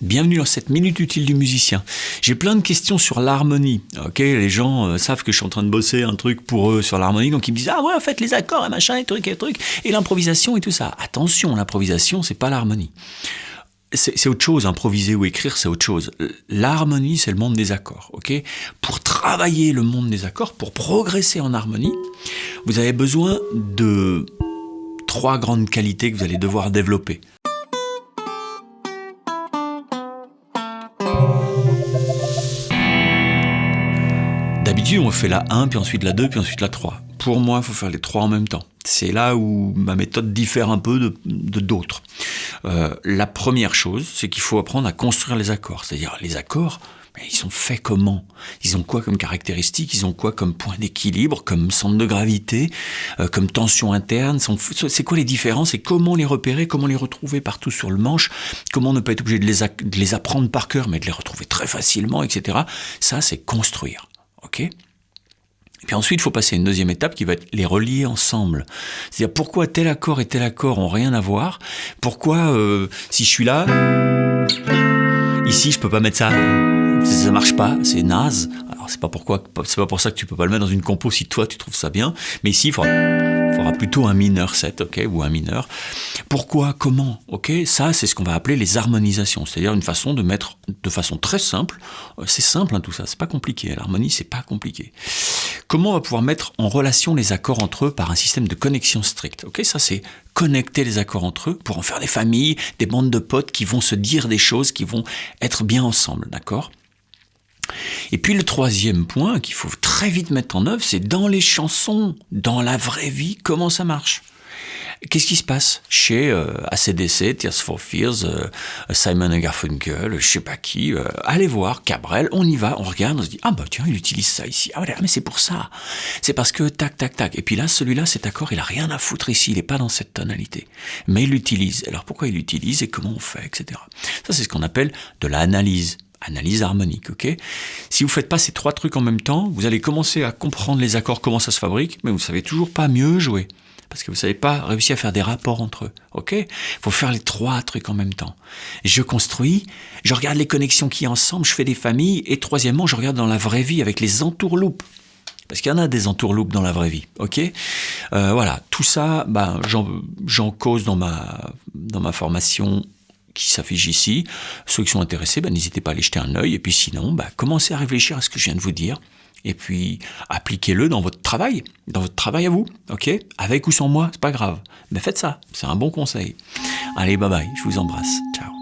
Bienvenue dans cette minute utile du musicien. J'ai plein de questions sur l'harmonie. Ok, les gens savent que je suis en train de bosser un truc pour eux sur l'harmonie, donc ils me disent ah ouais, en fait les accords et machin et truc et l'improvisation et tout ça. Attention, l'improvisation c'est pas l'harmonie. C'est autre chose, improviser ou écrire, c'est autre chose. L'harmonie, c'est le monde des accords, ok ? Pour travailler le monde des accords, pour progresser en harmonie, vous avez besoin de 3 grandes qualités que vous allez devoir développer. D'habitude, on fait la 1, puis ensuite la 2, puis ensuite la 3. Pour moi, il faut faire les 3 en même temps. C'est là où ma méthode diffère un peu de d'autres. La première chose, c'est qu'il faut apprendre à construire les accords. C'est-à-dire, les accords, ils sont faits comment ? Ils ont quoi comme caractéristiques ? Ils ont quoi comme point d'équilibre, comme centre de gravité, comme tension interne ? C'est quoi les différences et comment les repérer, comment les retrouver partout sur le manche ? Comment ne pas être obligé de les apprendre par cœur, mais de les retrouver très facilement, etc. Ça, c'est construire. Ok ? Et puis ensuite, il faut passer à une deuxième étape qui va être les relier ensemble. C'est-à-dire pourquoi tel accord et tel accord ont rien à voir. Pourquoi si je suis là, ici je peux pas mettre ça. Ça marche pas, c'est naze. Alors c'est pas pour ça que tu peux pas le mettre dans une compo si toi tu trouves ça bien. Mais ici, il faudra plutôt un mineur 7, ok, ou un mineur. Pourquoi, comment, ok ? Ça, c'est ce qu'on va appeler les harmonisations. C'est-à-dire une façon de mettre de façon très simple. C'est simple, hein, tout ça. C'est pas compliqué. L'harmonie, c'est pas compliqué. Comment on va pouvoir mettre en relation les accords entre eux par un système de connexion stricte. Ok, ça c'est connecter les accords entre eux pour en faire des familles, des bandes de potes qui vont se dire des choses, qui vont être bien ensemble, d'accord ? Et puis le troisième point qu'il faut très vite mettre en œuvre, c'est dans les chansons, dans la vraie vie, comment ça marche ? Qu'est-ce qui se passe chez AC/DC, Tears for Fears, Simon & Garfunkel, je sais pas qui, allez voir, Cabrel, on y va, on regarde, on se dit ah bah tiens, il utilise ça ici, ah mais c'est pour ça, c'est parce que tac tac tac, et puis là celui-là cet accord il a rien à foutre ici, il est pas dans cette tonalité, mais il l'utilise, alors pourquoi il l'utilise et comment on fait, etc. Ça c'est ce qu'on appelle de l'analyse. Analyse harmonique, ok ? Si vous faites pas ces 3 trucs en même temps, vous allez commencer à comprendre les accords, comment ça se fabrique, mais vous savez toujours pas mieux jouer. Parce que vous savez pas réussir à faire des rapports entre eux, ok ? Il faut faire les 3 trucs en même temps. Je construis, je regarde les connexions qu'il y a ensemble, je fais des familles, et troisièmement, je regarde dans la vraie vie avec les entourloupes. Parce qu'il y en a des entourloupes dans la vraie vie, ok ? Voilà, tout ça, j'en cause dans ma formation qui s'affiche ici. Ceux qui sont intéressés, n'hésitez pas à aller jeter un œil. Et puis sinon, commencez à réfléchir à ce que je viens de vous dire. Et puis, appliquez-le dans votre travail à vous, ok ? Avec ou sans moi, c'est pas grave. Mais faites ça, c'est un bon conseil. Allez, bye bye, je vous embrasse. Ciao.